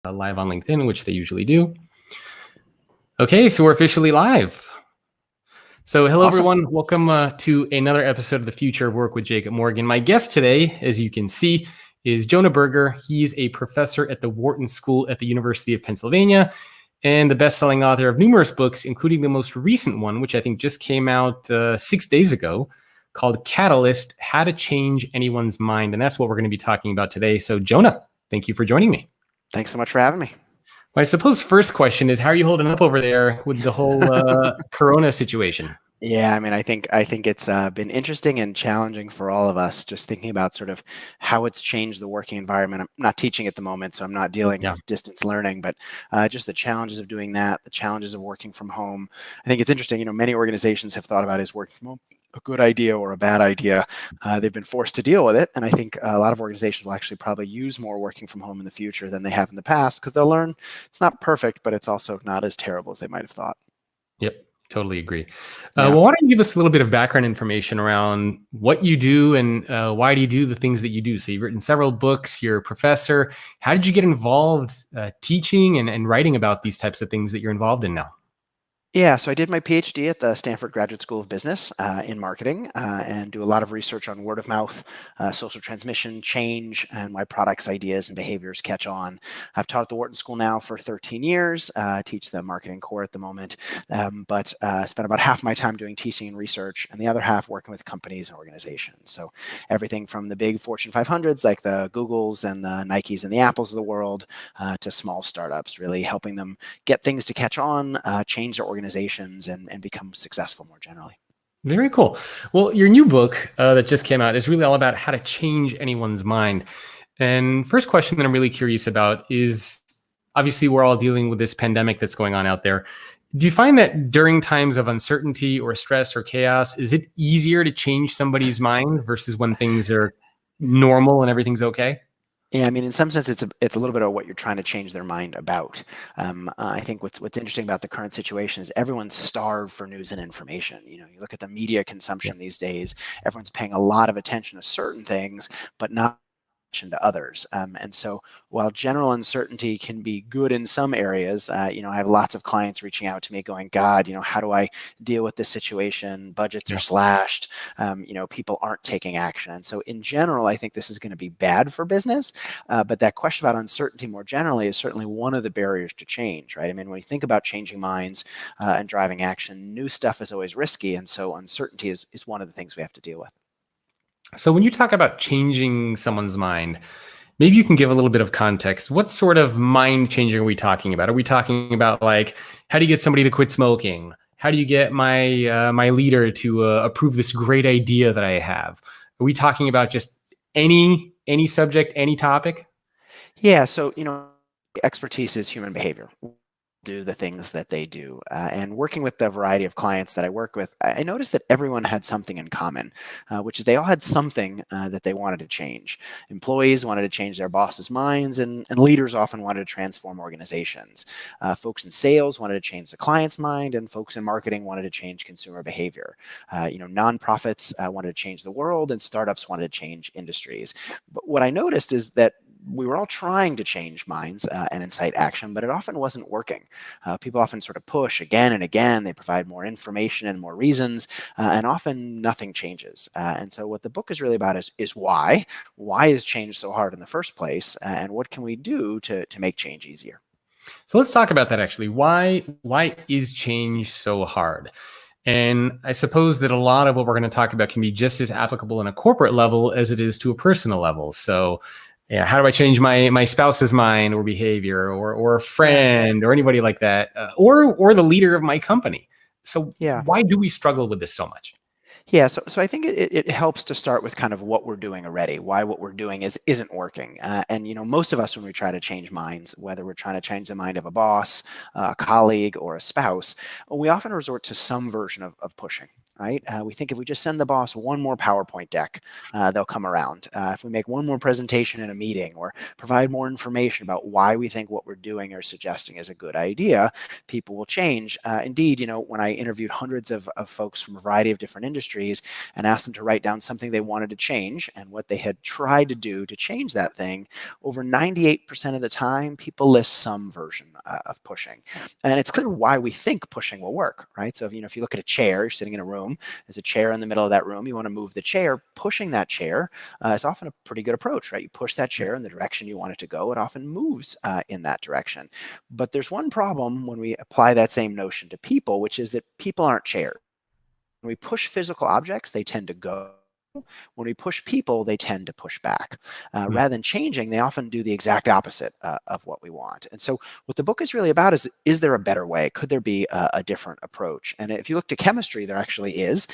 live on LinkedIn, which they usually do. Okay, so we're officially live. So hello, Awesome. everyone. Welcome to another episode of The Future of Work with Jacob Morgan. My guest today, as you can see, is Jonah Berger. He's a professor at the Wharton School at the University of Pennsylvania and the best-selling author of numerous books, including the most recent one, which I think just came out 6 days ago, called Catalyst: How to Change Anyone's Mind. And that's what we're going to be talking about today. So Jonah, thank you for joining me. Thanks so much for having me. Well, I suppose first question is, how are you holding up over there with the whole Corona situation? Yeah, I mean, I think it's been interesting and challenging for all of us, just thinking about sort of how it's changed the working environment. I'm not teaching at the moment, so I'm not dealing with distance learning, but just the challenges of doing that, the challenges of working from home. I think it's interesting. Many organizations have thought about, is working from home a good idea or a bad idea? They've been forced to deal with it, and I think a lot of organizations will actually probably use more working from home in the future than they have in the past, because they'll learn it's not perfect, but it's also not as terrible as they might have thought. Yep. Totally agree. Yeah. Well, why don't you give us a little bit of background information around what you do and why do you do the things that you do? So you've written several books, you're a professor. How did you get involved teaching and writing about these types of things that you're involved in now? Yeah, so I did my PhD at the Stanford Graduate School of Business in marketing and do a lot of research on word of mouth, social transmission, change, and why products, ideas, and behaviors catch on. I've taught at the Wharton School now for 13 years, teach the marketing core at the moment, but spent about half my time doing teaching and research and the other half working with companies and organizations. So everything from the big Fortune 500s like the Googles and the Nikes and the Apples of the world to small startups, really helping them get things to catch on, change their organizations, and become successful more generally. Very cool. Well, your new book that just came out is really all about how to change anyone's mind. And first question that I'm really curious about is, obviously we're all dealing with this pandemic that's going on out there. Do you find that during times of uncertainty or stress or chaos, is it easier to change somebody's mind versus when things are normal and everything's okay? Yeah, I mean, in some sense, it's a little bit of what you're trying to change their mind about. I think what's interesting about the current situation is everyone's starved for news and information. You look at the media consumption these days, everyone's paying a lot of attention to certain things, but not to others. And so while general uncertainty can be good in some areas, I have lots of clients reaching out to me going, God, how do I deal with this situation? Budgets are slashed. People aren't taking action. And so in general, I think this is going to be bad for business. But that question about uncertainty more generally is certainly one of the barriers to change, right? I mean, when we think about changing minds and driving action, new stuff is always risky. And so uncertainty is one of the things we have to deal with. So when you talk about changing someone's mind, maybe you can give a little bit of context. What sort of mind changing are we talking about? Are we talking about, like, how do you get somebody to quit smoking? How do you get my leader to approve this great idea that I have? Are we talking about just any subject, any topic? Yeah, so expertise is human behavior. Do the things that they do. And working with the variety of clients that I work with, I noticed that everyone had something in common, which is they all had something that they wanted to change. Employees wanted to change their bosses' minds, and leaders often wanted to transform organizations. Folks in sales wanted to change the client's mind, and folks in marketing wanted to change consumer behavior. Nonprofits wanted to change the world, and startups wanted to change industries. But what I noticed is that we were all trying to change minds and incite action, but it often wasn't working. People often sort of push again and again. They provide more information and more reasons, and often nothing changes. And so what the book is really about is why. Why is change so hard in the first place? And what can we do to make change easier? So let's talk about that, actually. Why is change so hard? And I suppose that a lot of what we're going to talk about can be just as applicable on a corporate level as it is to a personal level. So how do I change my spouse's mind or behavior, or a friend or anybody like that, or the leader of my company? So why do we struggle with this so much? Yeah, so I think it helps to start with kind of what we're doing already, why what we're doing isn't working. And most of us, when we try to change minds, whether we're trying to change the mind of a boss, a colleague, or a spouse, we often resort to some version of pushing. right? We think if we just send the boss one more PowerPoint deck, they'll come around. If we make one more presentation in a meeting or provide more information about why we think what we're doing or suggesting is a good idea, people will change. Indeed, when I interviewed hundreds of folks from a variety of different industries and asked them to write down something they wanted to change and what they had tried to do to change that thing, over 98% of the time, people list some version of pushing. And it's clear why we think pushing will work, right? So if you look at a chair, you're sitting in a room, there's a chair in the middle of that room, you want to move the chair, pushing that chair is often a pretty good approach, right? You push that chair in the direction you want it to go, it often moves in that direction. But there's one problem when we apply that same notion to people, which is that people aren't chairs. When we push physical objects, they tend to go. When we push people, they tend to push back. Rather than changing, they often do the exact opposite of what we want. And so what the book is really about is there a better way? Could there be a different approach? And if you look to chemistry, there actually is.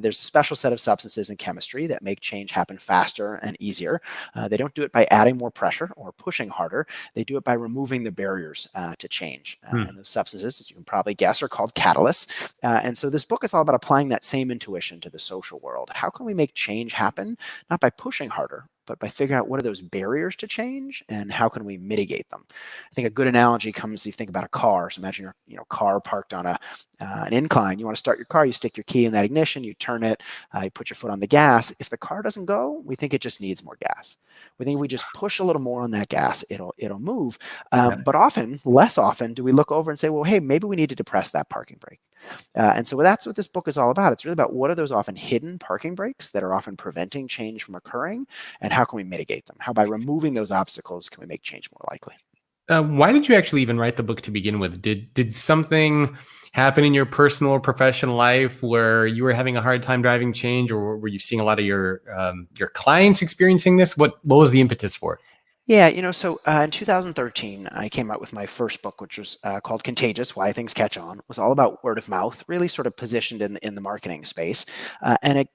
There's a special set of substances in chemistry that make change happen faster and easier. They don't do it by adding more pressure or pushing harder. They do it by removing the barriers to change. And those substances, as you can probably guess, are called catalysts. And so this book is all about applying that same intuition to the social world. How can we make change happen, not by pushing harder, but by figuring out what are those barriers to change and how can we mitigate them. I think a good analogy comes, you think about a car. So imagine your car parked on an incline. You want to start your car, you stick your key in that ignition, you turn it, you put your foot on the gas. If the car doesn't go, we think it just needs more gas. We think if we just push a little more on that gas, it'll move. But often, less often, do we look over and say, well, hey, maybe we need to depress that parking brake. And so that's what this book is all about. It's really about what are those often hidden parking brakes that are often preventing change from occurring, and how can we mitigate them? How by removing those obstacles can we make change more likely? Why did you actually even write the book to begin with? Did something happen in your personal or professional life where you were having a hard time driving change, or were you seeing a lot of your clients experiencing this? What was the impetus for it? Yeah, so in 2013, I came out with my first book, which was called Contagious: Why Things Catch On. It was all about word of mouth, really sort of positioned in the marketing space, and it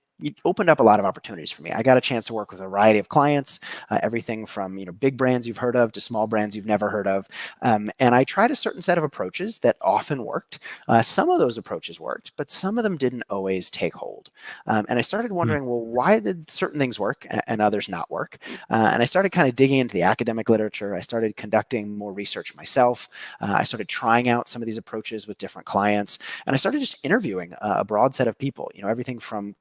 opened up a lot of opportunities for me. I got a chance to work with a variety of clients, everything from big brands you've heard of to small brands you've never heard of, and I tried a certain set of approaches that often worked. Some of those approaches worked, but some of them didn't always take hold. And I started wondering, well, why did certain things work and others not work? And I started kind of digging into the academic literature. I started conducting more research myself. I started trying out some of these approaches with different clients, and I started just interviewing a broad set of people. Everything from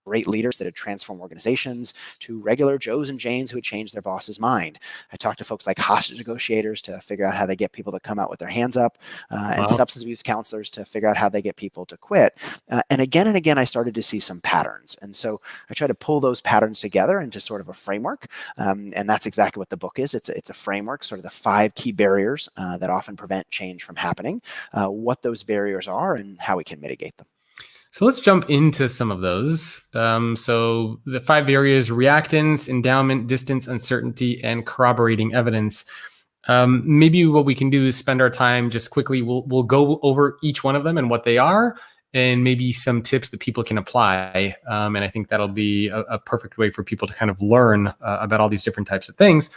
great leaders that had transformed organizations to regular Joes and Janes who had changed their boss's mind. I talked to folks like hostage negotiators to figure out how they get people to come out with their hands up, and substance abuse counselors to figure out how they get people to quit. And again, I started to see some patterns. And so I tried to pull those patterns together into sort of a framework. And that's exactly what the book is. It's a framework, sort of the 5 key barriers that often prevent change from happening, what those barriers are and how we can mitigate them. So let's jump into some of those. So the 5 areas: reactance, endowment, distance, uncertainty, and corroborating evidence. Maybe what we can do is spend our time just quickly. We'll go over each one of them and what they are, and maybe some tips that people can apply. And I think that'll be a perfect way for people to kind of learn about all these different types of things.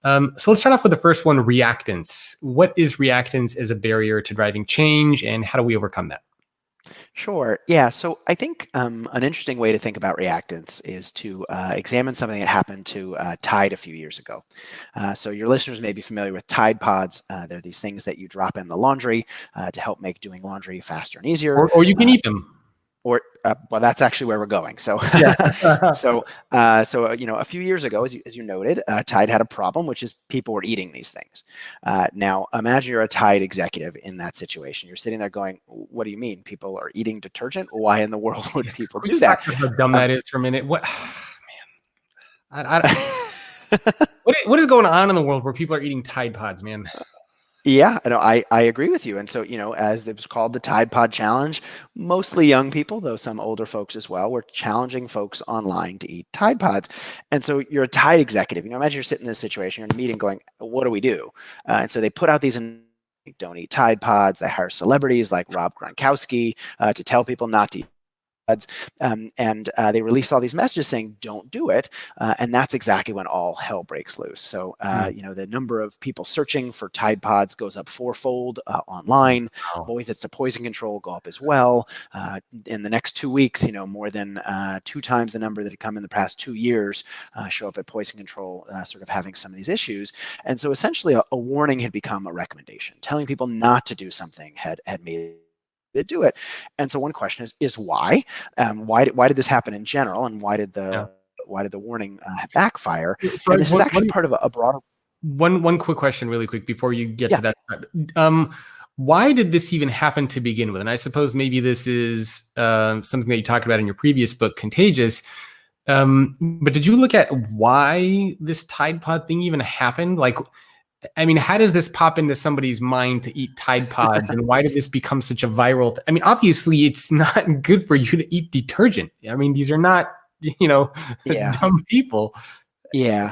So let's start off with the first one: reactance. What is reactance as a barrier to driving change, and how do we overcome that? Sure. Yeah. So I think an interesting way to think about reactance is to examine something that happened to Tide a few years ago. So your listeners may be familiar with Tide Pods. They're these things that you drop in the laundry to help make doing laundry faster and easier. Or you can eat them. Well, that's actually where we're going. So, Yeah. a few years ago, as you noted, Tide had a problem, which is people were eating these things. Now, imagine you're a Tide executive in that situation. You're sitting there going, "What do you mean? People are eeating detergent? Why in the world would people do that?" How dumb that is for a minute. What, man? What is going on in the world where people are eating Tide Pods, man? Yeah, no, I agree with you. And so, as it was called the Tide Pod Challenge, mostly young people, though some older folks as well, were challenging folks online to eat Tide Pods. And so you're a Tide executive. Imagine you're sitting in this situation, you're in a meeting going, what do we do? And so they put out these don't eat Tide Pods. They hire celebrities like Rob Gronkowski to tell people not to eat. and they release all these messages saying don't do it, and that's exactly when all hell breaks loose. So the number of people searching for Tide Pods goes up fourfold online. Wow. Voice that's to poison control go up as well. In the next 2 weeks, more than 2 times the number that had come in the past 2 years show up at poison control, sort of having some of these issues. And so essentially a warning had become a recommendation. Telling people not to do something had made to do it. And so one question is why? Why did this happen in general, and why did the warning backfire? So and this is actually part of a broader. One quick question, really quick, before you get to Yeah. that. Why did this even happen to begin with? And I suppose maybe this is something that you talked about in your previous book, Contagious. But did you look at why this Tide Pod thing even happened? Like, I mean, how does this pop into somebody's mind to eat Tide Pods, and why did this become such a viral? I mean, obviously, it's not good for you to eat detergent. I mean, these are not, Yeah. dumb people. Yeah.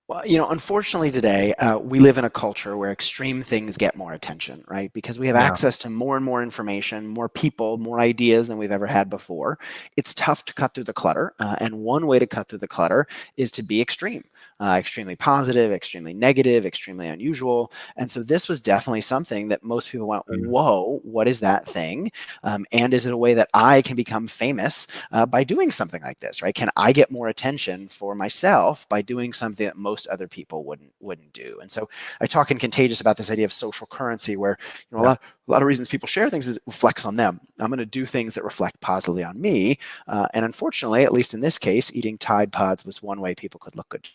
Well, unfortunately today, we live in a culture where extreme things get more attention, right? Because we have Yeah. access to more and more information, more people, more ideas than we've ever had before. It's tough to cut through the clutter. And one way to cut through the clutter is to be extreme. Extremely positive, extremely negative, extremely unusual. And so this was definitely something that most people went, whoa, what is that thing? And is it a way that I can become famous by doing something like this, right? Can I get more attention for myself by doing something that most other people wouldn't do? And so I talk in Contagious about this idea of social currency, where a lot of reasons people share things is it reflects on them. I'm going to do things that reflect positively on me. And unfortunately, at least in this case, eating Tide Pods was one way people could look good.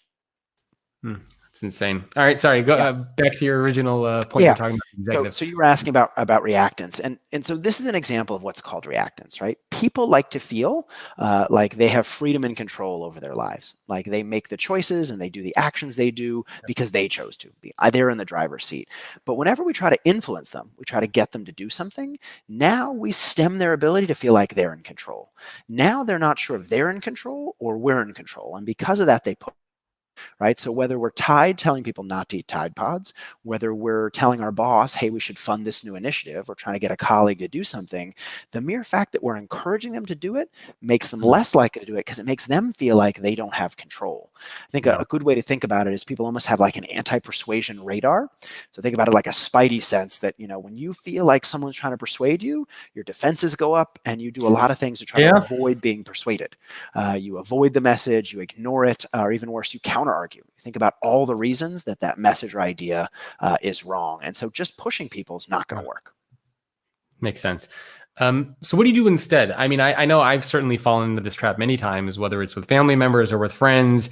It's insane. All right, sorry. Go back to your original point. You're talking about executive. So you were asking about reactance, and so this is an example of what's called reactance, right? People like to feel like they have freedom and control over their lives, like they make the choices and they do the actions they do because they chose to be. They're in the driver's seat. But whenever we try to influence them, we try to get them to do something. Now we stem their ability to feel like they're in control. Now they're not sure if they're in control or we're in control, and because of that, they put. Right? So whether we're telling people not to eat Tide Pods, whether we're telling our boss, hey, we should fund this new initiative, or trying to get a colleague to do something, the mere fact that we're encouraging them to do it makes them less likely to do it because it makes them feel like they don't have control. I think a good way to think about it is people almost have like an anti-persuasion radar. So think about it like a spidey sense that, when you feel like someone's trying to persuade you, your defenses go up and you do a lot of things to try to avoid being persuaded. You avoid the message, you ignore it, or even worse, you counter argue. You think about all the reasons that message or idea is wrong. And so just pushing people is not going to work. Makes sense. So what do you do instead? I mean, I know I've certainly fallen into this trap many times, whether it's with family members or with friends.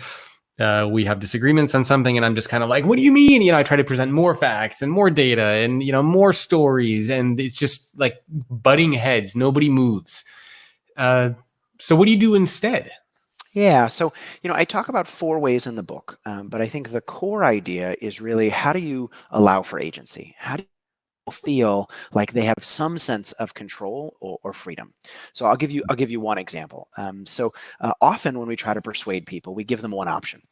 We have disagreements on something and I'm just kind of like, what do you mean? I try to present more facts and more data and, more stories. And it's just like butting heads. Nobody moves. So what do you do instead? Yeah, so I talk about 4 ways in the book, but I think the core idea is really, how do you allow for agency? How do you feel like they have some sense of control or freedom? So I'll give you one example. Often when we try to persuade people, we give them one option.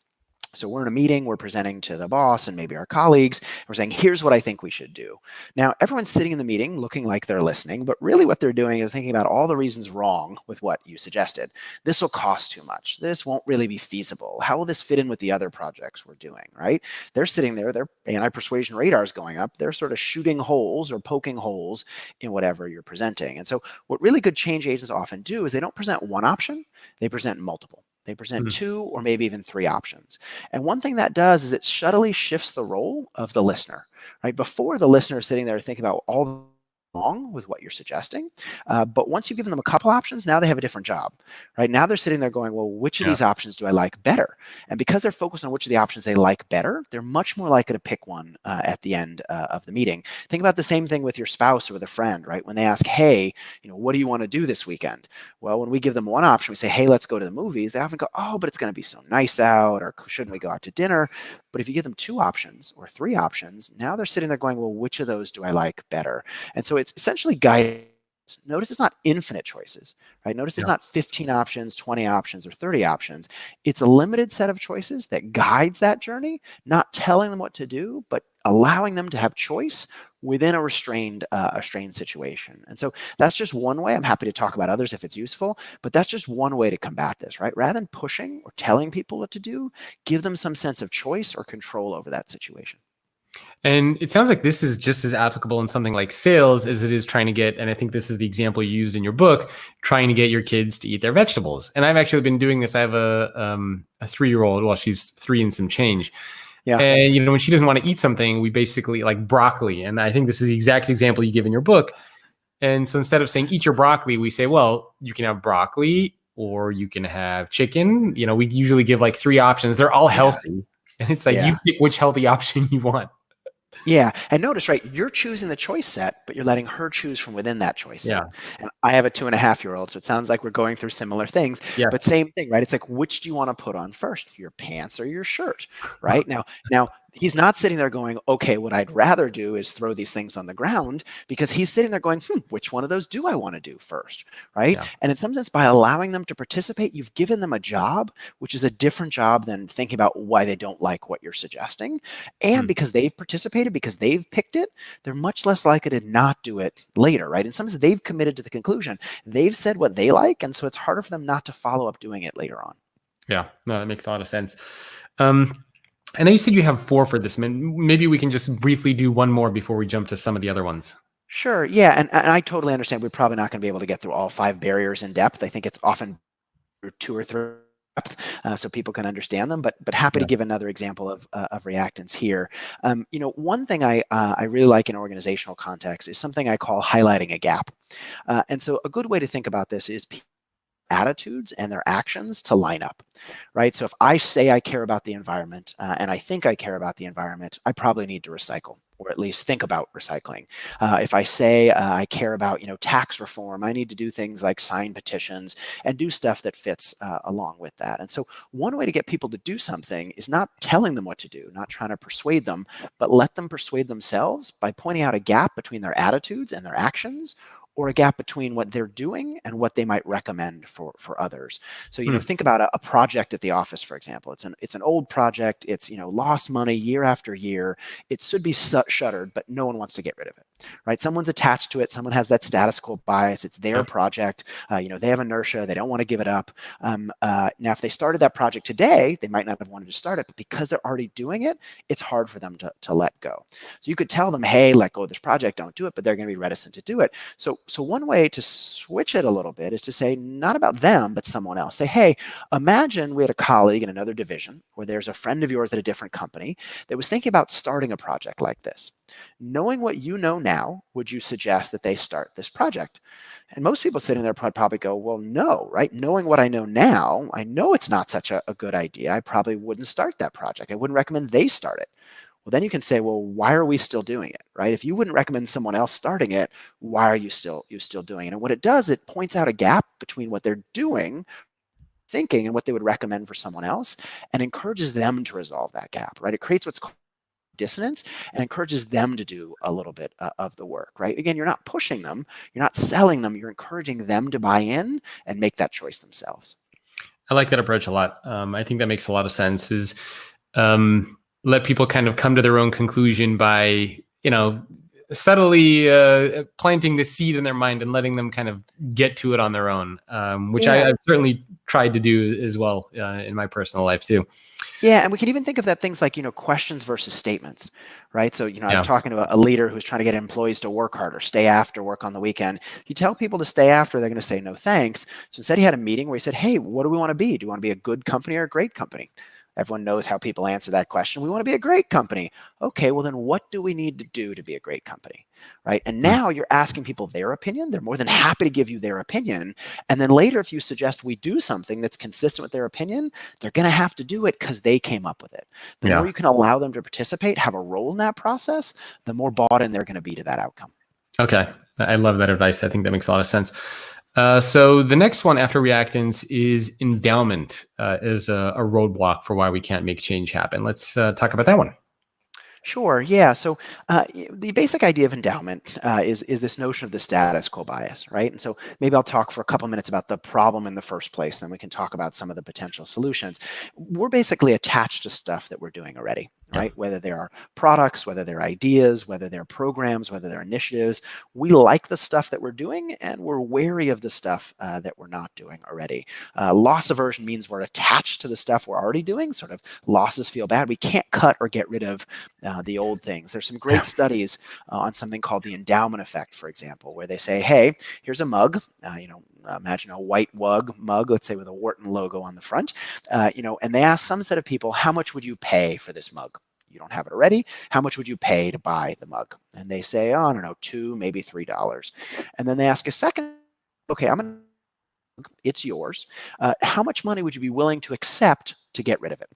So we're in a meeting, we're presenting to the boss and maybe our colleagues. We're saying, here's what I think we should do. Now, everyone's sitting in the meeting looking like they're listening, but really what they're doing is thinking about all the reasons wrong with what you suggested. This will cost too much. This won't really be feasible. How will this fit in with the other projects we're doing, right? They're sitting there, their anti-persuasion radar is going up. They're sort of shooting holes or poking holes in whatever you're presenting. And so what really good change agents often do is they don't present one option, they present multiple. They present 2 or maybe even 3 options. And one thing that does is it subtly shifts the role of the listener, right? Before, the listener is sitting there thinking about all wrong with what you're suggesting. But once you've given them a couple options, now they have a different job, right? Now they're sitting there going, well, which of these options do I like better? And because they're focused on which of the options they like better, they're much more likely to pick one at the end of the meeting. Think about the same thing with your spouse or with a friend, right? When they ask, hey, what do you want to do this weekend? Well, when we give them one option, we say, hey, let's go to the movies. They often go, oh, but it's going to be so nice out, or shouldn't we go out to dinner? But if you give them 2 options or 3 options, now they're sitting there going, well, which of those do I like better? And so it's essentially guided Notice it's not infinite choices, right? Notice it's Yeah. not 15 options, 20 options, or 30 options. It's a limited set of choices that guides that journey, not telling them what to do, but allowing them to have choice within a restrained situation. And so that's just one way. I'm happy to talk about others if it's useful, but that's just one way to combat this, right? Rather than pushing or telling people what to do, give them some sense of choice or control over that situation. And it sounds like this is just as applicable in something like sales as it is trying to get, and I think this is the example you used in your book, trying to get your kids to eat their vegetables. And I've actually been doing this. I have a 3-year-old. Well, she's 3 and some change. Yeah. And, when she doesn't want to eat something, we basically like broccoli. And I think this is the exact example you give in your book. And so instead of saying, eat your broccoli, we say, well, you can have broccoli or you can have chicken. We usually give like 3 options. They're all healthy. And it's like, you pick which healthy option you want. Yeah. And notice, right, you're choosing the choice set, but you're letting her choose from within that choice set. And I have a 2.5-year-old, so it sounds like we're going through similar things. Yeah. But same thing, right? It's like, which do you want to put on first, your pants or your shirt, right? Now, he's not sitting there going, okay, what I'd rather do is throw these things on the ground, because he's sitting there going, which one of those do I want to do first, right? Yeah. And in some sense, by allowing them to participate, you've given them a job, which is a different job than thinking about why they don't like what you're suggesting. And because they've participated, because they've picked it, they're much less likely to not do it later, right? In some sense, they've committed to the conclusion. They've said what they like, and so it's harder for them not to follow up doing it later on. Yeah, no, that makes a lot of sense. I know you said you have 4 for this. Maybe we can just briefly do one more before we jump to some of the other ones. Sure. Yeah. And I totally understand we're probably not going to be able to get through all 5 barriers in depth. I think it's often 2 or 3 so people can understand them, but happy to give another example of reactance here. One thing I really like in organizational context is something I call highlighting a gap. And so a good way to think about this is attitudes and their actions to line up, right? So if I say I care about the environment and I think I care about the environment, I probably need to recycle, or at least think about recycling. If I say I care about, tax reform, I need to do things like sign petitions and do stuff that fits along with that. And so one way to get people to do something is not telling them what to do, not trying to persuade them, but let them persuade themselves by pointing out a gap between their attitudes and their actions, or a gap between what they're doing and what they might recommend for others. So, think about a project at the office, for example. It's an old project. It's, lost money year after year. It should be shuttered, but no one wants to get rid of it, right? Someone's attached to it. Someone has that status quo bias. It's their project. They have inertia. They don't want to give it up. Now, if they started that project today, they might not have wanted to start it, but because they're already doing it, it's hard for them to let go. So you could tell them, hey, let go of this project, don't do it, but they're going to be reticent to do it. So one way to switch it a little bit is to say, not about them, but someone else. Say, hey, imagine we had a colleague in another division, or there's a friend of yours at a different company that was thinking about starting a project like this. Knowing what you know now, would you suggest that they start this project? And most people sitting there probably go, well, no, right? Knowing what I know now, I know it's not such a good idea. I probably wouldn't start that project. I wouldn't recommend they start it. Well, then you can say, well, why are we still doing it, right? If you wouldn't recommend someone else starting it, why are you still doing it? And what it does, it points out a gap between what they're doing, thinking, and what they would recommend for someone else, and encourages them to resolve that gap, right? It creates what's called dissonance and encourages them to do a little bit of the work, right? Again, you're not pushing them, you're not selling them, you're encouraging them to buy in and make that choice themselves. I like that approach a lot. I think that makes a lot of sense. Is let people kind of come to their own conclusion by, subtly planting the seed in their mind and letting them kind of get to it on their own, which I've certainly tried to do as well in my personal life too. Yeah, and we can even think of that things like, questions versus statements, right? So, I was talking to a leader who's trying to get employees to work harder, stay after work on the weekend. You tell people to stay after, they're going to say no thanks. So instead he had a meeting where he said, hey, what do we want to be? Do you want to be a good company or a great company? Everyone knows how people answer that question. We want to be a great company. Okay, well then what do we need to do to be a great company, right? And now you're asking people their opinion. They're more than happy to give you their opinion. And then later, if you suggest we do something that's consistent with their opinion, they're going to have to do it because they came up with it. The more you can allow them to participate, have a role in that process, the more bought in they're going to be to that outcome. Okay, I love that advice. I think that makes a lot of sense. So the next one after reactance is endowment as a roadblock for why we can't make change happen. Let's talk about that one. Sure. Yeah. So the basic idea of endowment is this notion of the status quo bias, right? And so maybe I'll talk for a couple minutes about the problem in the first place, then we can talk about some of the potential solutions. We're basically attached to stuff that we're doing already, Yeah. right? Whether they are products, whether they're ideas, whether they're programs, whether they're initiatives, we like the stuff that we're doing, and we're wary of the stuff that we're not doing already. Loss aversion means we're attached to the stuff we're already doing. Sort of losses feel bad. We can't cut or get rid of the old things. There's some great Yeah. studies on something called the endowment effect, for example, where they say, hey, here's a mug, imagine a white mug, let's say with a Wharton logo on the front, and they ask some set of people, how much would you pay for this mug? You don't have it already. How much would you pay to buy the mug? And they say, oh, I don't know, $2, maybe $3. And then they ask a second, okay, it's yours. How much money would you be willing to accept to get rid of it?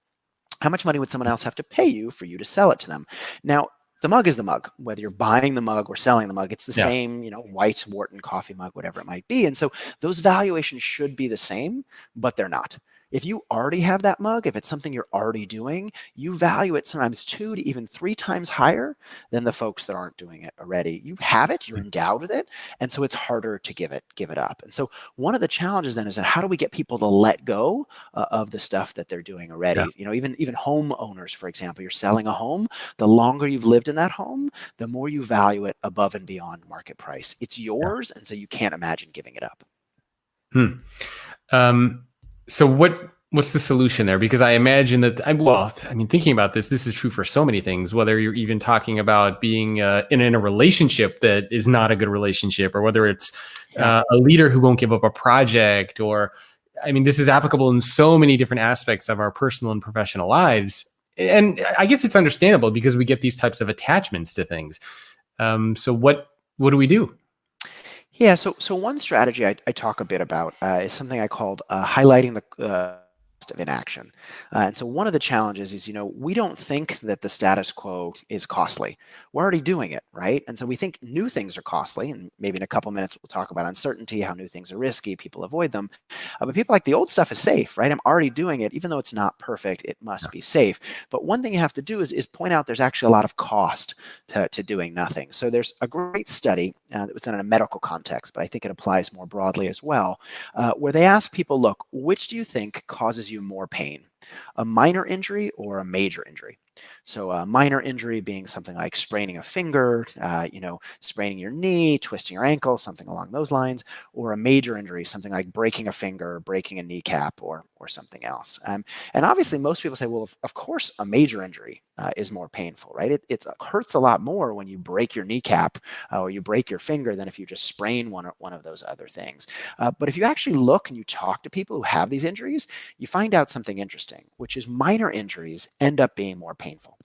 How much money would someone else have to pay you for you to sell it to them? Now, the mug is the mug. Whether you're buying the mug or selling the mug, it's the Yeah. same, white Wharton coffee mug, whatever it might be. And so those valuations should be the same, but they're not. If you already have that mug, if it's something you're already doing, you value it sometimes 2 to even 3 times higher than the folks that aren't doing it already. You have it, you're endowed with it, and so it's harder to give it up. And so one of the challenges then is that how do we get people to let go of the stuff that they're doing Yeah. already? Even homeowners, for example, you're selling a home. The longer you've lived in that home, the more you value it above and beyond market price. It's Yeah. yours, and so you can't imagine giving it up. Hmm. Um, so what's the solution there? Because I imagine that thinking about this is true for so many things. Whether you're even talking about being in a relationship that is not a good relationship, or whether it's Yeah. a leader who won't give up a project, or this is applicable in so many different aspects of our personal and professional lives. And I guess it's understandable because we get these types of attachments to things. So what do we do? Yeah, so one strategy I talk a bit about is something I called highlighting the cost of inaction. And so one of the challenges is, we don't think that the status quo is costly. We're already doing it, right? And so we think new things are costly, and maybe in a couple minutes we'll talk about uncertainty, how new things are risky, people avoid them. But people like the old stuff is safe, right? I'm already doing it, even though it's not perfect, it must be safe. But one thing you have to do is point out there's actually a lot of cost to doing nothing. So there's a great study that was done in a medical context, but I think it applies more broadly as well, where they ask people, look, which do you think causes you more pain? A minor injury or a major injury? So a minor injury being something like spraining a finger, spraining your knee, twisting your ankle, something along those lines, or a major injury, something like breaking a finger, breaking a kneecap, or something else. And obviously, most people say, well, of course, a major injury is more painful, right? It hurts a lot more when you break your kneecap or you break your finger than if you just sprain one of those other things. But if you actually look and you talk to people who have these injuries, you find out something interesting, which is minor injuries end up being more painful.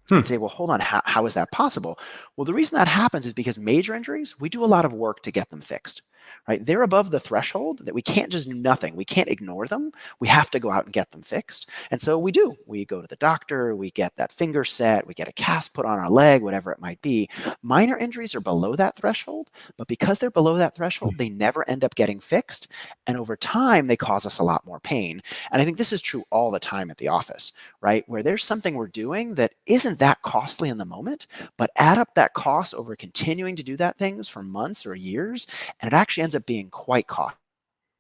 Hmm. And say, well, hold on, how is that possible? Well, the reason that happens is because major injuries, we do a lot of work to get them fixed, right? They're above the threshold that we can't just do nothing. We can't ignore them. We have to go out and get them fixed. And so we do. We go to the doctor, we get that finger set, we get a cast put on our leg, whatever it might be. Minor injuries are below that threshold, but because they're below that threshold, they never end up getting fixed. And over time, they cause us a lot more pain. And I think this is true all the time at the office, right? Where there's something we're doing that isn't that costly in the moment, but add up that cost over continuing to do that things for months or years, and it actually ends up being quite costly.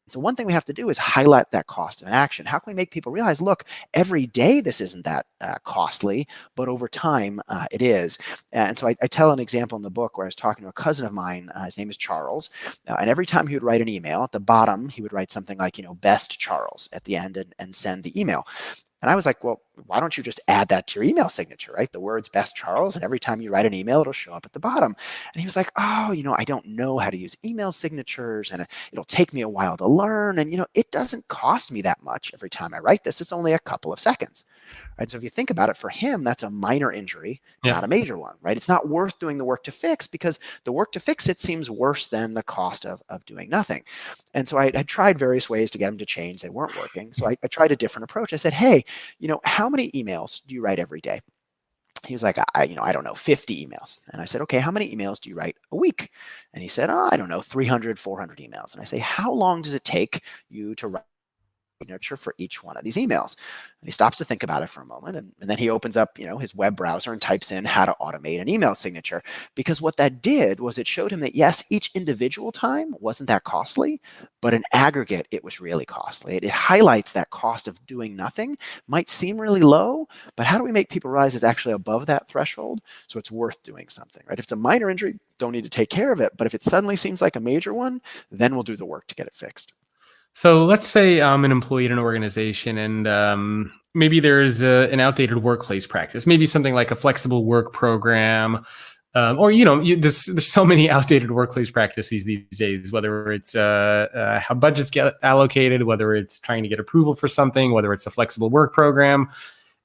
So one thing we have to do is highlight that cost of inaction. How can we make people realize, look, every day this isn't that costly, but over time it is. And so I tell an example in the book where I was talking to a cousin of mine. His name is Charles. And every time he would write an email, at the bottom, he would write something like, best Charles at the end and send the email. And I was like, well, why don't you just add that to your email signature, right? The words best Charles, and every time you write an email, it'll show up at the bottom. And he was like, oh, I don't know how to use email signatures, and it'll take me a while to learn. And, it doesn't cost me that much every time I write this. It's only a couple of seconds. Right? So if you think about it, for him, that's a minor injury, Yeah. not a major one, right? It's not worth doing the work to fix because the work to fix it seems worse than the cost of doing nothing. And so I tried various ways to get him to change. They weren't working. So I tried a different approach. I said, hey, how many emails do you write every day? He was like, I don't know, 50 emails. And I said, okay, how many emails do you write a week? And he said, I don't know, 300, 400 emails. And I say, how long does it take you to write signature for each one of these emails. And he stops to think about it for a moment, and then he opens up, his web browser and types in how to automate an email signature. Because what that did was it showed him that yes, each individual time wasn't that costly, but in aggregate, it was really costly. It highlights that cost of doing nothing might seem really low, but how do we make people realize it's actually above that threshold, so it's worth doing something, right? If it's a minor injury, don't need to take care of it. But if it suddenly seems like a major one, then we'll do the work to get it fixed. So let's say I'm an employee in an organization, and maybe there's an outdated workplace practice, maybe something like a flexible work program, or there's so many outdated workplace practices these days. Whether it's how budgets get allocated, whether it's trying to get approval for something, whether it's a flexible work program,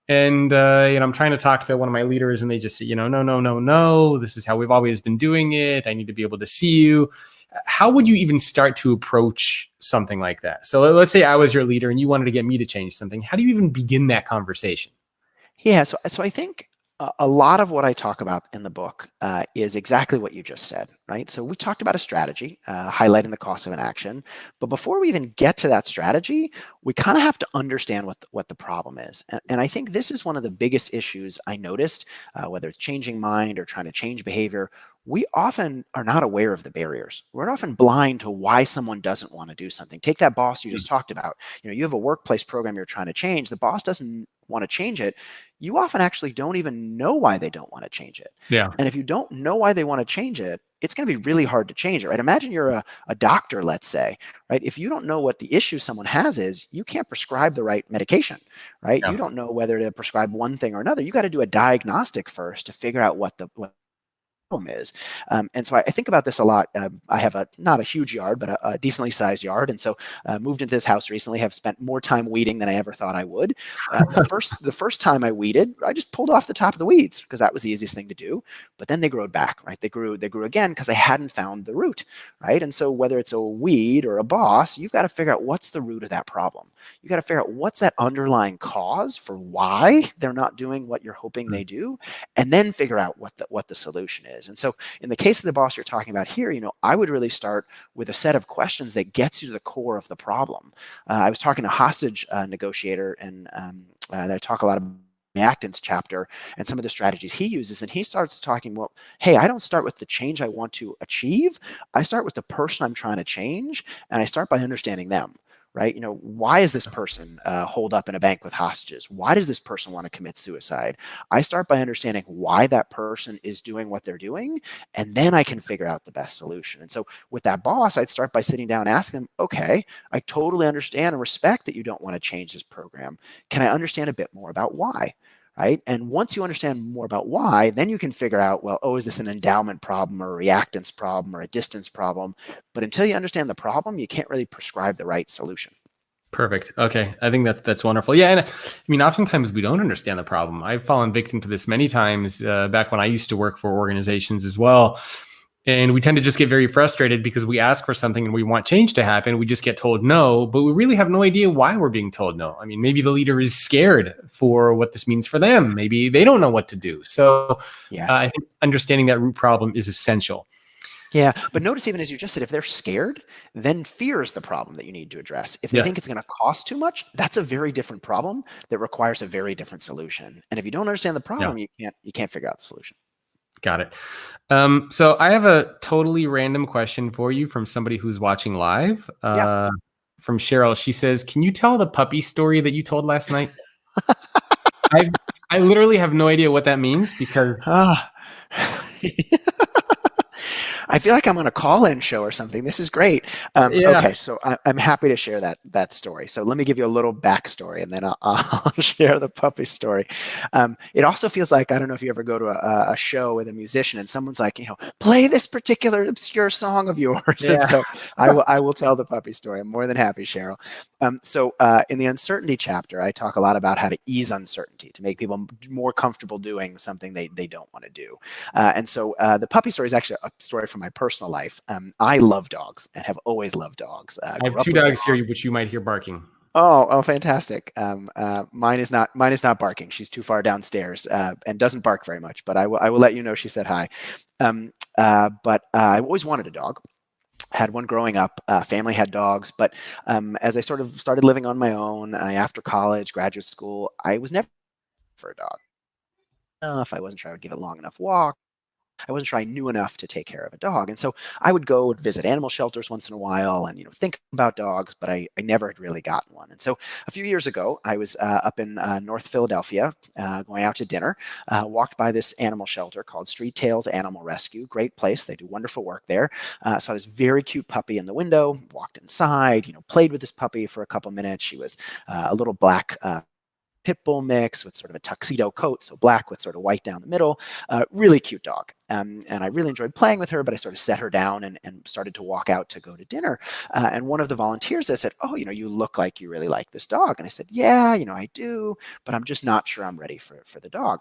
and I'm trying to talk to one of my leaders, and they just say, no, this is how we've always been doing it. I need to be able to see you. How would you even start to approach something like that? So let's say I was your leader and you wanted to get me to change something. How do you even begin that conversation? Yeah, so I think a lot of what I talk about in the book is exactly what you just said, right? So we talked about a strategy, highlighting the cost of an action. But before we even get to that strategy, we kind of have to understand what the problem is. And I think this is one of the biggest issues I noticed, whether it's changing mind or trying to change behavior. We often are not aware of the barriers. We're often blind to why someone doesn't want to do something. Take that boss you just talked about. You have a workplace program you're trying to change. The boss doesn't want to change it. You often actually don't even know why they don't want to change it. Yeah. And if you don't know why they want to change it, it's going to be really hard to change it, right? Imagine you're a doctor, let's say, right? If you don't know what the issue someone has is, you can't prescribe the right medication, right? Yeah. You don't know whether to prescribe one thing or another. You got to do a diagnostic first to figure out what the is. And so I think about this a lot. I have not a huge yard, but a decently sized yard. And so moved into this house recently, have spent more time weeding than I ever thought I would. The first time I weeded, I just pulled off the top of the weeds because that was the easiest thing to do. But then they grew back, right? They grew again because I hadn't found the root, right? And so whether it's a weed or a boss, you've got to figure out what's the root of that problem. You got to figure out what's that underlying cause for why they're not doing what you're hoping they do, and then figure out what the solution is. And so in the case of the boss you're talking about here, I would really start with a set of questions that gets you to the core of the problem. I was talking to a hostage negotiator, and I talk a lot about reactance chapter and some of the strategies he uses, and he starts talking, well, hey, I don't start with the change I want to achieve. I start with the person I'm trying to change, and I start by understanding them. Right? Why is this person holed up in a bank with hostages? Why does this person want to commit suicide? I start by understanding why that person is doing what they're doing, and then I can figure out the best solution. And so with that boss, I'd start by sitting down and asking them, okay, I totally understand and respect that you don't want to change this program. Can I understand a bit more about why? Right? And once you understand more about why, then you can figure out, well, is this an endowment problem or a reactance problem or a distance problem? But until you understand the problem, you can't really prescribe the right solution. Perfect. Okay. I think that's wonderful. Yeah. And I mean, oftentimes we don't understand the problem. I've fallen victim to this many times back when I used to work for organizations as well. And we tend to just get very frustrated because we ask for something and we want change to happen. We just get told no, but we really have no idea why we're being told no. I mean, maybe the leader is scared for what this means for them. Maybe they don't know what to do. So yes. I think understanding that root problem is essential. Yeah, but notice, even as you just said, if they're scared, then fear is the problem that you need to address. If they think it's going to cost too much, that's a very different problem that requires a very different solution. And if you don't understand the problem, you can't figure out the solution. Got it. So I have a totally random question for you from somebody who's watching live. From Cheryl. She says, "Can you tell the puppy story that you told last night?" I literally have no idea what that means because I feel like I'm on a call-in show or something. This is great. Okay, so I'm happy to share that story. So let me give you a little backstory, and then I'll share the puppy story. It also feels like, I don't know if you ever go to a show with a musician and someone's like, play this particular obscure song of yours. Yeah. And so I will tell the puppy story. I'm more than happy, Cheryl. So in the uncertainty chapter, I talk a lot about how to ease uncertainty, to make people more comfortable doing something they don't want to do. And so the puppy story is actually a story from my personal life. I love dogs and have always loved dogs. I have two dogs here, which you might hear barking. Oh, fantastic. Mine is not barking. She's too far downstairs and doesn't bark very much, but I will let you know she said hi. But I always wanted a dog. Had one growing up. Family had dogs, but as I sort of started living on my own after college, graduate school, I was never for a dog enough. I wasn't sure I would give it long enough walk. I wasn't sure I knew enough to take care of a dog. And so I would go and visit animal shelters once in a while and, think about dogs, but I never had really gotten one. And so a few years ago, I was up in North Philadelphia going out to dinner, walked by this animal shelter called Street Tails Animal Rescue. Great place. They do wonderful work there. Saw this very cute puppy in the window, walked inside, played with this puppy for a couple minutes. She was a little black pit bull mix with sort of a tuxedo coat, so black with sort of white down the middle. Really cute dog. And I really enjoyed playing with her, but I sort of set her down and started to walk out to go to dinner. And one of the volunteers said, "Oh, you look like you really like this dog." And I said, "Yeah, I do, but I'm just not sure I'm ready for the dog."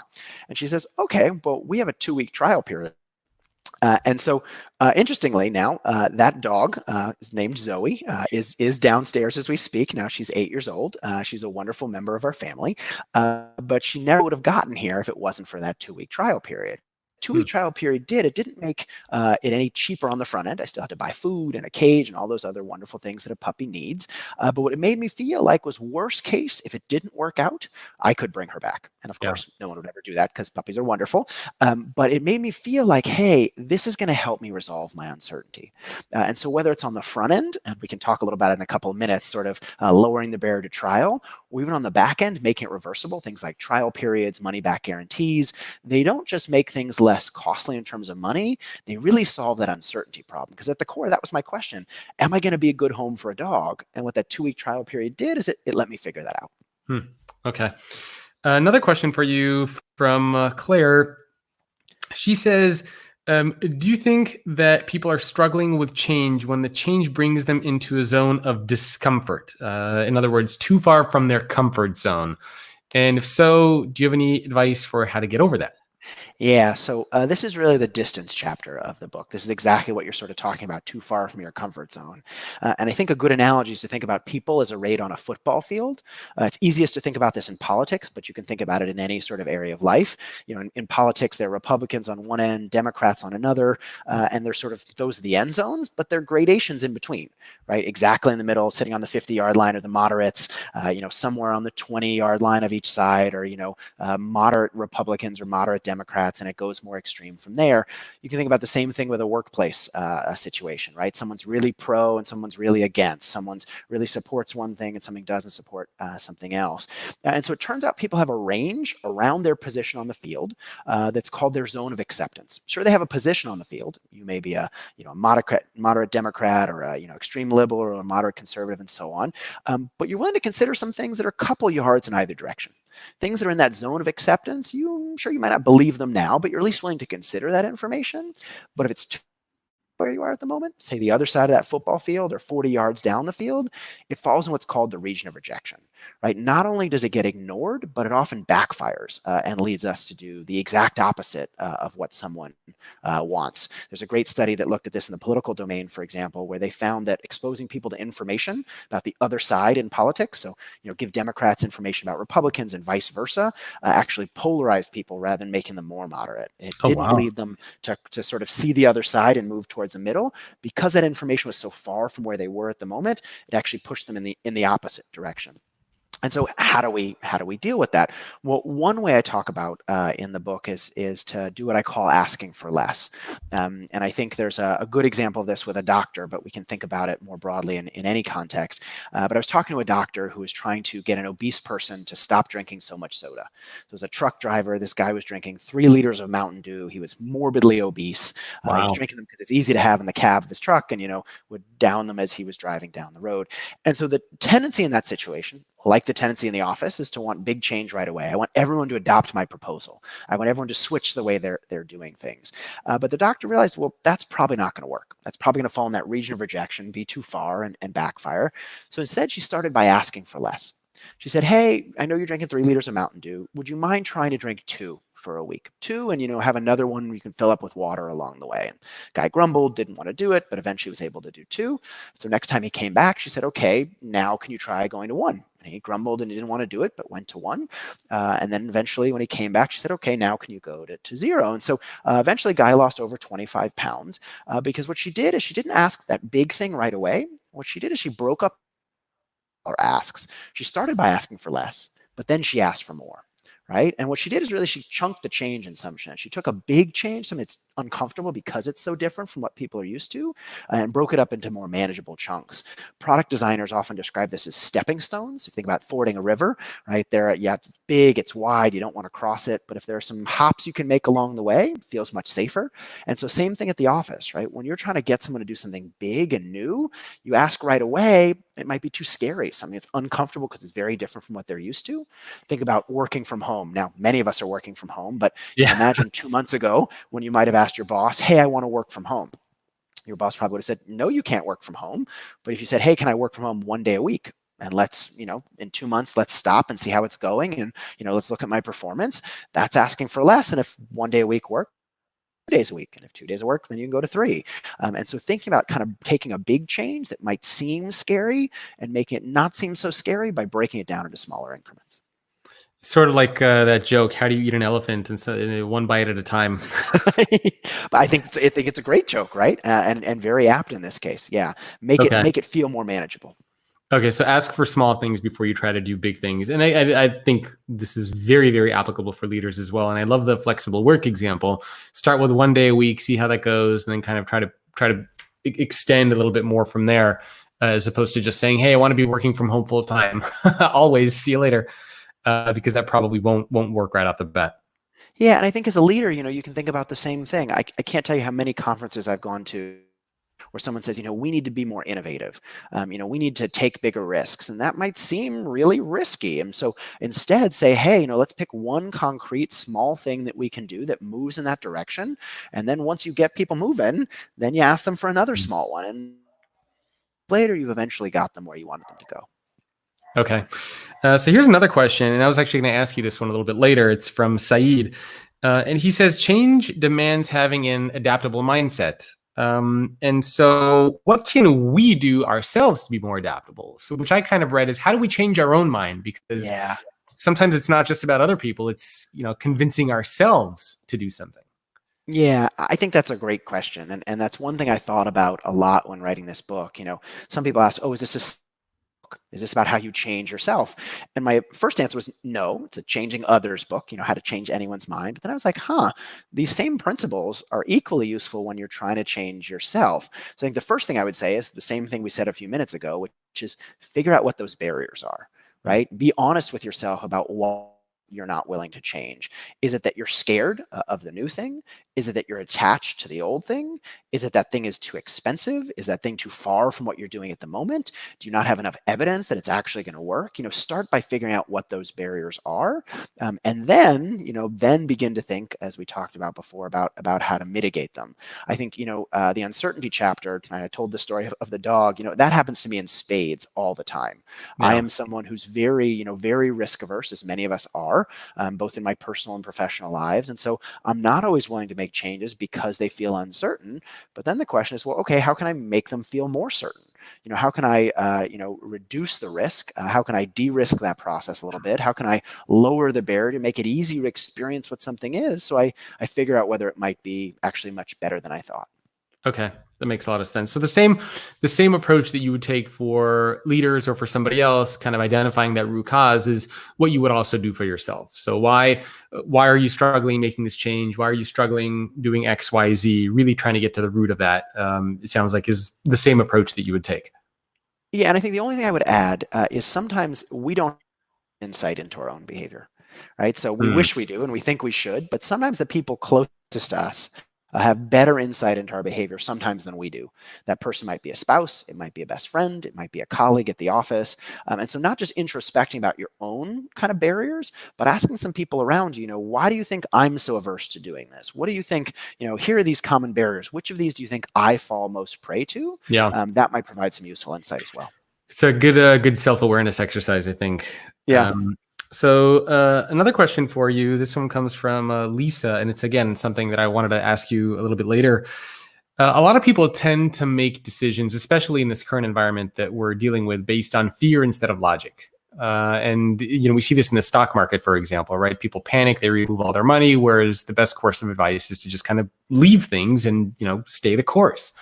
And she says, "Okay, well, we have a 2-week trial period." Interestingly, now that dog is named Zoe, is downstairs as we speak. Now she's 8 years old. She's a wonderful member of our family, but she never would have gotten here if it wasn't for that 2-week trial period. 2-week trial period it didn't make it any cheaper on the front end. I still had to buy food and a cage and all those other wonderful things that a puppy needs. But what it made me feel like was worst case, if it didn't work out, I could bring her back. And of course, no one would ever do that because puppies are wonderful. But it made me feel like, hey, this is going to help me resolve my uncertainty. And so whether it's on the front end, and we can talk a little about it in a couple of minutes, sort of lowering the barrier to trial, or even on the back end, making it reversible, things like trial periods, money back guarantees, they don't just make things less costly in terms of money, they really solve that uncertainty problem. Because at the core, that was my question. Am I going to be a good home for a dog? And what that 2-week trial period did is it let me figure that out. Okay. Another question for you from Claire. She says, do you think that people are struggling with change when the change brings them into a zone of discomfort? In other words, too far from their comfort zone? And if so, do you have any advice for how to get over that? Yeah, so this is really the distance chapter of the book. This is exactly what you're sort of talking about, too far from your comfort zone. And I think a good analogy is to think about people as a raid on a football field. It's easiest to think about this in politics, but you can think about it in any sort of area of life. In politics, there are Republicans on one end, Democrats on another, and they're sort of, those are the end zones, but there are gradations in between, right? Exactly in the middle, sitting on the 50-yard line are the moderates, somewhere on the 20-yard line of each side, or, moderate Republicans or moderate Democrats, and it goes more extreme from there. You can think about the same thing with a workplace situation, right? Someone's really pro and someone's really against. Someone's really supports one thing and something doesn't support something else. And so it turns out people have a range around their position on the field that's called their zone of acceptance. Sure, they have a position on the field. You may be a moderate Democrat or a extreme liberal or a moderate conservative and so on. But you're willing to consider some things that are a couple yards in either direction. Things that are in that zone of acceptance, I'm sure you might not believe them now, but you're at least willing to consider that information. But if it's too where you are at the moment, say the other side of that football field or 40 yards down the field, it falls in what's called the region of rejection, right? Not only does it get ignored, but it often backfires and leads us to do the exact opposite of what someone wants. There's a great study that looked at this in the political domain, for example, where they found that exposing people to information about the other side in politics, so give Democrats information about Republicans and vice versa, actually polarized people rather than making them more moderate. It didn't lead them to sort of see the other side and move towards the middle. Because that information was so far from where they were at the moment, it actually pushed them in the opposite direction. And so how do we deal with that? Well, one way I talk about in the book is to do what I call asking for less. And I think there's a good example of this with a doctor, but we can think about it more broadly in any context. But I was talking to a doctor who was trying to get an obese person to stop drinking so much soda. So as a truck driver, this guy was drinking 3 liters of Mountain Dew. He was morbidly obese. He was drinking them because it's easy to have in the cab of his truck and, would down them as he was driving down the road. And so the tendency in that situation, like the tendency in the office, is to want big change right away. I want everyone to adopt my proposal. I want everyone to switch the way they're doing things. But the doctor realized, well, that's probably not going to work. That's probably going to fall in that region of rejection, be too far and backfire. So instead, she started by asking for less. She said, hey, I know you're drinking 3 liters of Mountain Dew. Would you mind trying to drink 2 for a week? 2, and have another one you can fill up with water along the way. And guy grumbled, didn't want to do it, but eventually was able to do 2. So next time he came back, she said, okay, now can you try going to 1? And he grumbled and he didn't want to do it, but went to 1. And then eventually when he came back, she said, okay, now can you go to 0? And so eventually Guy lost over 25 pounds because what she did is she didn't ask that big thing right away. What she did is she broke up or asks. She started by asking for less, but then she asked for more. Right. And what she did is really she chunked the change in some sense. She took a big change, something that's uncomfortable because it's so different from what people are used to, and broke it up into more manageable chunks. Product designers often describe this as stepping stones. If you think about fording a river, right there, yeah, it's big, it's wide, you don't want to cross it. But if there are some hops you can make along the way, it feels much safer. And so same thing at the office, right? When you're trying to get someone to do something big and new, you ask right away, it might be too scary, something that's uncomfortable because it's very different from what they're used to. Think about working from home. Now, many of us are working from home, but imagine 2 months ago when you might have asked your boss, hey, I want to work from home. Your boss probably would have said, no, you can't work from home. But if you said, hey, can I work from home 1 day a week? And let's, in 2 months, let's stop and see how it's going. And, let's look at my performance. That's asking for less. And if 1 day a week works, 2 days a week. And if 2 days of work, then you can go to 3. And so thinking about kind of taking a big change that might seem scary and making it not seem so scary by breaking it down into smaller increments. Sort of like that joke, how do you eat an elephant? And so one bite at a time. But I think it's a great joke, right? And very apt in this case. Yeah. Make it feel more manageable. Okay, so ask for small things before you try to do big things. And I think this is very, very applicable for leaders as well. And I love the flexible work example. Start with 1 day a week, see how that goes, and then kind of try to extend a little bit more from there, as opposed to just saying, hey, I want to be working from home full time. Always, see you later. Because that probably won't work right off the bat. Yeah, and I think as a leader, you can think about the same thing. I can't tell you how many conferences I've gone to where someone says, we need to be more innovative. We need to take bigger risks. And that might seem really risky. And so instead say, hey, let's pick one concrete small thing that we can do that moves in that direction. And then once you get people moving, then you ask them for another small one. And later you've eventually got them where you wanted them to go. Okay. So here's another question. And I was actually going to ask you this one a little bit later. It's from Saeed. And he says, change demands having an adaptable mindset. And so what can we do ourselves to be more adaptable? So which I kind of read is, how do we change our own mind? Because sometimes it's not just about other people. It's, convincing ourselves to do something. Yeah, I think that's a great question. And that's one thing I thought about a lot when writing this book. Some people ask, oh, is this about how you change yourself? And my first answer was no, it's a changing others book, how to change anyone's mind. But then I was like, these same principles are equally useful when you're trying to change yourself. So I think the first thing I would say is the same thing we said a few minutes ago, which is figure out what those barriers are, right? Be honest with yourself about what you're not willing to change. Is it that you're scared of the new thing? Is it that you're attached to the old thing? Is it that thing is too expensive? Is that thing too far from what you're doing at the moment? Do you not have enough evidence that it's actually going to work? Start by figuring out what those barriers are. And then, then begin to think, as we talked about before, about how to mitigate them. I think, the uncertainty chapter, and I told the story of the dog, that happens to me in spades all the time. Yeah. I am someone who's very, very risk averse, as many of us are, both in my personal and professional lives. And so I'm not always willing to make changes because they feel uncertain. But then the question is, well, okay, how can I make them feel more certain? How can I, reduce the risk? How can I de-risk that process a little bit? How can I lower the barrier to make it easy to experience what something is? So I figure out whether it might be actually much better than I thought. Okay, that makes a lot of sense. So the same approach that you would take for leaders or for somebody else, kind of identifying that root cause, is what you would also do for yourself. So why are you struggling making this change? Why are you struggling doing X, Y, Z? Really trying to get to the root of that. It sounds like is the same approach that you would take. Yeah, and I think the only thing I would add is sometimes we don't have insight into our own behavior, right? So we wish we do, and we think we should, but sometimes the people closest to us have better insight into our behavior sometimes than we do. That person might be a spouse, it might be a best friend, it might be a colleague at the office. And so not just introspecting about your own kind of barriers, but asking some people around you, why do you think I'm so averse to doing this? What do you think, here are these common barriers. Which of these do you think I fall most prey to? Yeah. That might provide some useful insight as well. It's a good self-awareness exercise, I think. Yeah. So another question for you. This one comes from Lisa, and it's, again, something that I wanted to ask you a little bit later. A lot of people tend to make decisions, especially in this current environment that we're dealing with, based on fear instead of logic. And we see this in the stock market, for example, right? People panic, they remove all their money, whereas the best course of advice is to just kind of leave things and stay the course.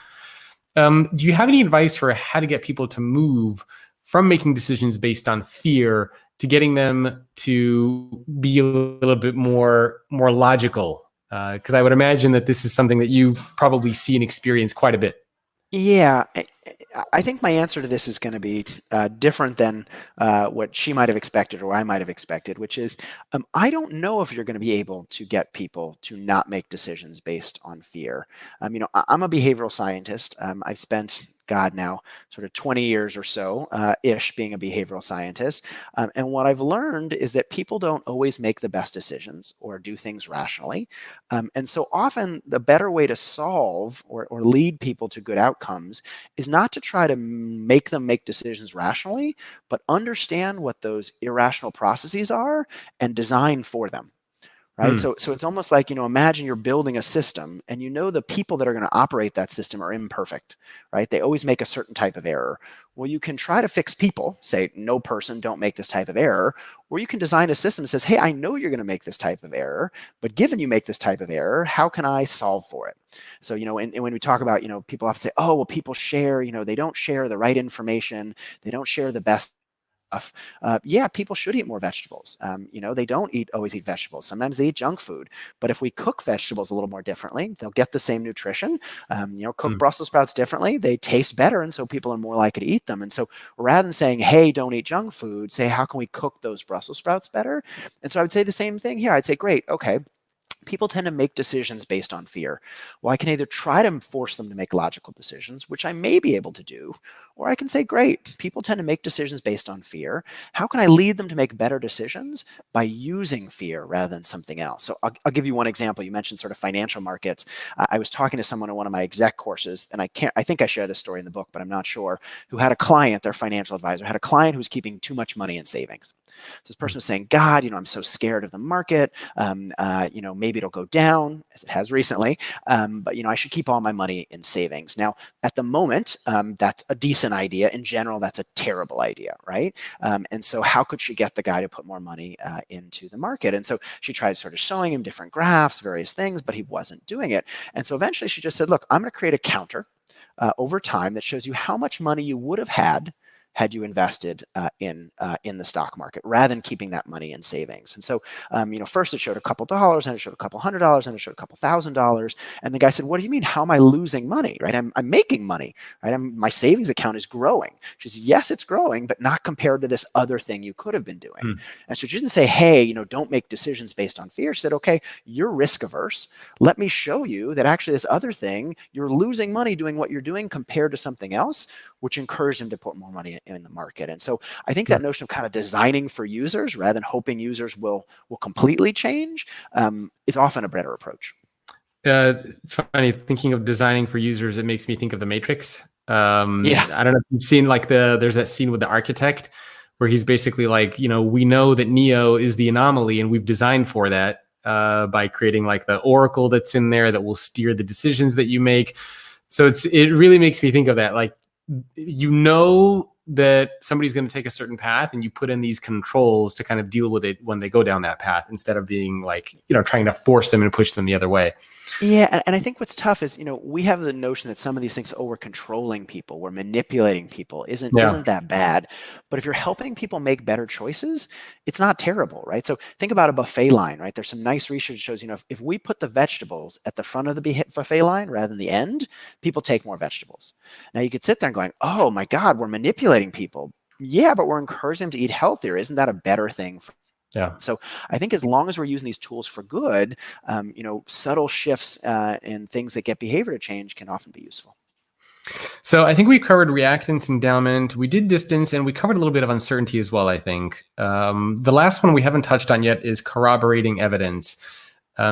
Do you have any advice for how to get people to move from making decisions based on fear to getting them to be a little bit more logical? Because I would imagine that this is something that you probably see and experience quite a bit. Yeah, I think my answer to this is going to be different than what she might have expected or I might have expected, which is I don't know if you're going to be able to get people to not make decisions based on fear. I'm a behavioral scientist. I've spent now sort of 20 years or so ish being a behavioral scientist. And what I've learned is that people don't always make the best decisions or do things rationally. And so often the better way to solve or lead people to good outcomes is not to try to make them make decisions rationally, but understand what those irrational processes are and design for them. Right. So it's almost like, imagine you're building a system and the people that are going to operate that system are imperfect, right? They always make a certain type of error. Well, you can try to fix people, say, no person, don't make this type of error. Or you can design a system that says, hey, I know you're going to make this type of error, but given you make this type of error, how can I solve for it? So, and when we talk about, people often say, oh, well, people share, they don't share the right information. They don't share the best stuff. Yeah, people should eat more vegetables. They don't always eat vegetables. Sometimes they eat junk food. But if we cook vegetables a little more differently, they'll get the same nutrition. Cook Brussels sprouts differently, they taste better, and so people are more likely to eat them. And so rather than saying, hey, don't eat junk food, say, how can we cook those Brussels sprouts better? And so I would say the same thing here. I'd say, great, okay. People tend to make decisions based on fear. Well, I can either try to force them to make logical decisions, which I may be able to do, or I can say, great, people tend to make decisions based on fear. How can I lead them to make better decisions by using fear rather than something else? So I'll give you one example. You mentioned sort of financial markets. I was talking to someone in one of my exec courses, and I think I share this story in the book, but I'm not sure, who had a client, their financial advisor, had a client who was keeping too much money in savings. So this person was saying, God, I'm so scared of the market. Maybe it'll go down, as it has recently, but I should keep all my money in savings. Now, at the moment, that's a decent idea. In general, that's a terrible idea, right? And so how could she get the guy to put more money into the market? And so she tried sort of showing him different graphs, various things, but he wasn't doing it. And so eventually she just said, look, I'm going to create a counter over time that shows you how much money you would have had you invested in the stock market rather than keeping that money in savings. And so, first it showed a couple dollars, and it showed a couple $100, and it showed a couple $1,000. And the guy said, "What do you mean? How am I losing money? Right? I'm making money. Right? My savings account is growing." She says, "Yes, it's growing, but not compared to this other thing you could have been doing." And so she didn't say, "Hey, don't make decisions based on fear." She said, "Okay, you're risk averse. Let me show you that actually this other thing, you're losing money doing what you're doing compared to something else," which encouraged him to put more money in the market. And so I think that notion of kind of designing for users rather than hoping users will completely change is often a better approach. It's funny, thinking of designing for users, it makes me think of The Matrix. Yeah. I don't know if you've seen there's that scene with the architect where he's basically like, we know that Neo is the anomaly and we've designed for that by creating like the oracle that's in there that will steer the decisions that you make. So it really makes me think of that. Like, that somebody's going to take a certain path and you put in these controls to kind of deal with it when they go down that path instead of being like, trying to force them and push them the other way. Yeah. And I think what's tough is, we have the notion that some of these things, we're controlling people, we're manipulating people, isn't that bad. But if you're helping people make better choices, it's not terrible, right? So think about a buffet line, right? There's some nice research that shows, if we put the vegetables at the front of the buffet line rather than the end, people take more vegetables. Now you could sit there and going, oh my God, we're manipulating people. Yeah, but we're encouraging them to eat healthier. Isn't that a better thing? So I think as long as we're using these tools for good, subtle shifts in things that get behavior to change can often be useful. So I think we covered reactance, endowment, we did distance, and we covered a little bit of uncertainty as well, I think. The last one we haven't touched on yet is corroborating evidence.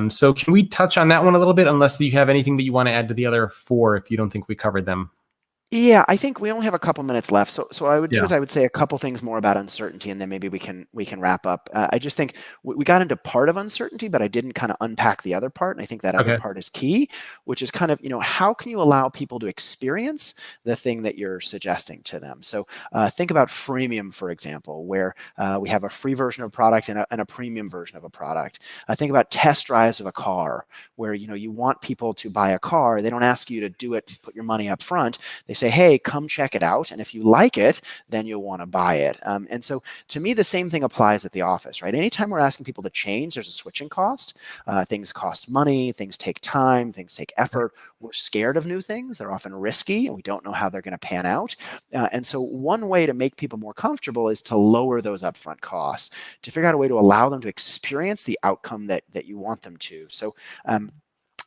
So can we touch on that one a little bit, unless you have anything that you want to add to the other four if you don't think we covered them? Yeah, I think we only have a couple minutes left. So I would do Yeah. is I would say a couple things more about uncertainty, and then maybe we can wrap up. I just think we got into part of uncertainty, but I didn't kind of unpack the other part, and I think that other Okay. part is key, which is kind of how can you allow people to experience the thing that you're suggesting to them. So think about freemium, for example, where we have a free version of a product and a premium version of a product. Think about test drives of a car, where you want people to buy a car. They don't ask you to do it, put your money up front. They say, hey, come check it out. And if you like it, then you'll want to buy it. And so to me, the same thing applies at the office, right? Anytime we're asking people to change, there's a switching cost. Things cost money, things take time, things take effort. We're scared of new things. They're often risky, and we don't know how they're going to pan out. And so one way to make people more comfortable is to lower those upfront costs, to figure out a way to allow them to experience the outcome that you want them to. So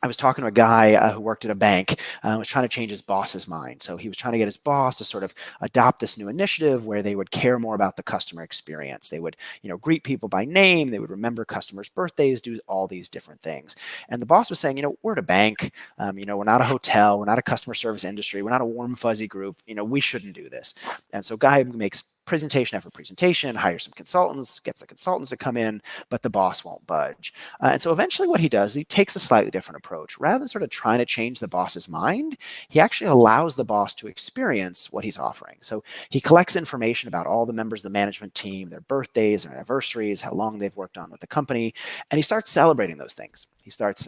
I was talking to a guy who worked at a bank, was trying to change his boss's mind. So he was trying to get his boss to sort of adopt this new initiative where they would care more about the customer experience. They would, greet people by name. They would remember customers' birthdays, do all these different things. And the boss was saying, we're at a bank. We're not a hotel. We're not a customer service industry. We're not a warm, fuzzy group. We shouldn't do this. And so guy makes presentation after presentation, hires some consultants, gets the consultants to come in, but the boss won't budge. And so eventually what he does, he takes a slightly different approach. Rather than sort of trying to change the boss's mind, he actually allows the boss to experience what he's offering. So he collects information about all the members of the management team, their birthdays, their anniversaries, how long they've worked on with the company, and he starts celebrating those things. He starts,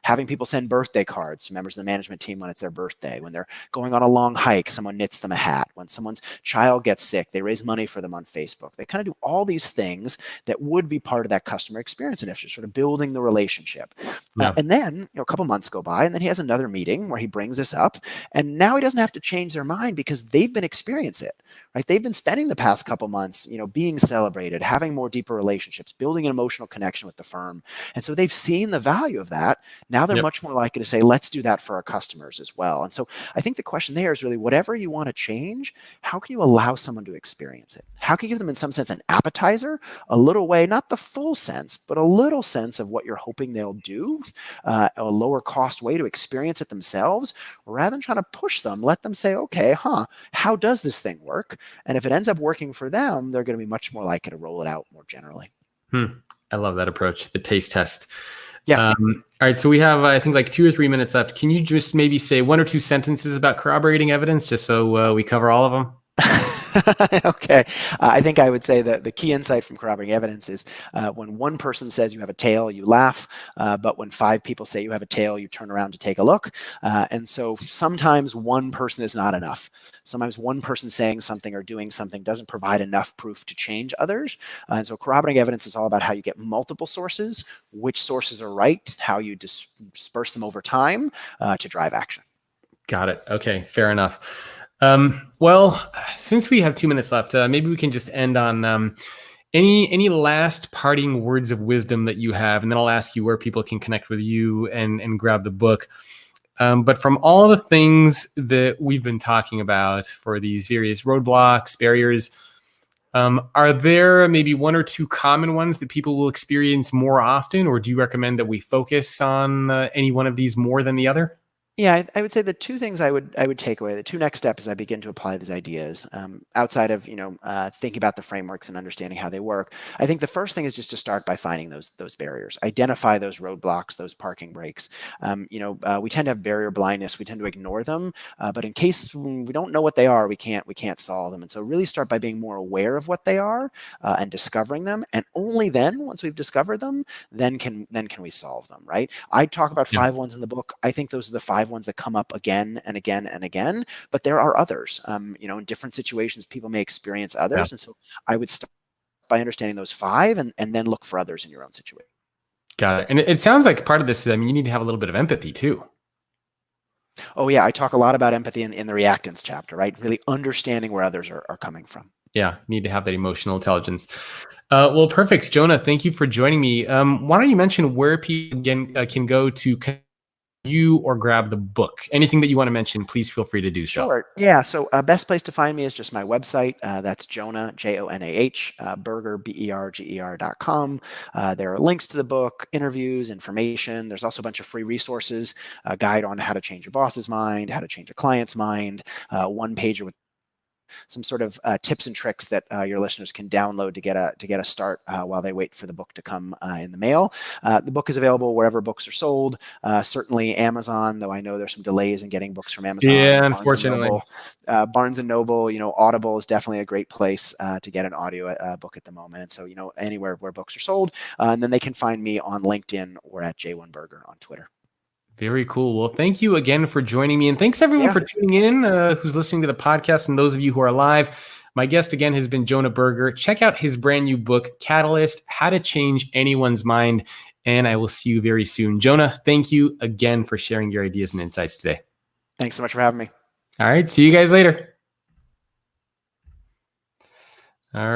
having people send birthday cards to members of the management team when it's their birthday. When they're going on a long hike, someone knits them a hat. When someone's child gets sick, they raise money for them on Facebook. They kind of do all these things that would be part of that customer experience initiative, sort of building the relationship. Yeah. And then a couple months go by, and then he has another meeting where he brings this up, and now he doesn't have to change their mind because they've been experiencing it. Right? They've been spending the past couple months, being celebrated, having more deeper relationships, building an emotional connection with the firm. And so they've seen the value of that. Now they're Yep. much more likely to say, let's do that for our customers as well. And so I think the question there is really whatever you want to change, how can you allow someone to experience it? How can you give them, in some sense, an appetizer, a little way, not the full sense, but a little sense of what you're hoping they'll do, a lower cost way to experience it themselves, rather than trying to push them, let them say, okay, how does this thing work? And if it ends up working for them, they're going to be much more likely to roll it out more generally. I love that approach, the taste test. Yeah. All right. So we have, I think, like 2 or 3 minutes left. Can you just maybe say 1 or 2 sentences about corroborating evidence, just so we cover all of them? Okay. I think I would say that the key insight from corroborating evidence is when one person says you have a tail, you laugh. But when 5 people say you have a tail, you turn around to take a look. And so sometimes one person is not enough. Sometimes one person saying something or doing something doesn't provide enough proof to change others. And so corroborating evidence is all about how you get multiple sources, which sources are right, how you disperse them over time to drive action. Got it. Okay. Fair enough. Well, since we have 2 minutes left, maybe we can just end on any last parting words of wisdom that you have, and then I'll ask you where people can connect with you and grab the book. But from all the things that we've been talking about for these various roadblocks, barriers, are there maybe 1 or 2 common ones that people will experience more often, or do you recommend that we focus on any one of these more than the other? Yeah, I would say the 2 things I would take away, the 2 next steps as I begin to apply these ideas, outside of thinking about the frameworks and understanding how they work. I think the first thing is just to start by finding those barriers, identify those roadblocks, those parking brakes. We tend to have barrier blindness. We tend to ignore them, but in case we don't know what they are, we can't solve them. And so really start by being more aware of what they are and discovering them. And only then, once we've discovered them, then can we solve them. Right? I talk about Yeah. 5 ones in the book. I think those are the 5 ones that come up again and again and again, but there are others. In different situations, people may experience Yeah. others. And so I would start by understanding those 5 and then look for others in your own situation. Got it. And it sounds like part of this is, you need to have a little bit of empathy too. Oh yeah, I talk a lot about empathy in the reactance chapter, right? Really understanding where others are coming from. Yeah, need to have that emotional intelligence. Well, perfect. Jonah, thank you for joining me. Why don't you mention where people can go to you or grab the book? Anything that you want to mention, please feel free to do so. Sure. Yeah. So best place to find me is just my website. That's Jonah, Jonah, Berger, Berger.com. There are links to the book, interviews, information. There's also a bunch of free resources, a guide on how to change your boss's mind, how to change a client's mind, one pager with some sort of tips and tricks that your listeners can download to get a start while they wait for the book to come in the mail. The book is available wherever books are sold. Certainly Amazon, though I know there's some delays in getting books from Amazon. Yeah, Barnes unfortunately. Barnes and Noble, Audible is definitely a great place to get an audio book at the moment. And so, anywhere where books are sold, and then they can find me on LinkedIn or at J1Berger on Twitter. Very cool. Well, thank you again for joining me. And thanks everyone for tuning in who's listening to the podcast, and those of you who are live. My guest again has been Jonah Berger. Check out his brand new book, Catalyst, How to Change Anyone's Mind. And I will see you very soon. Jonah, thank you again for sharing your ideas and insights today. Thanks so much for having me. All right. See you guys later. All right.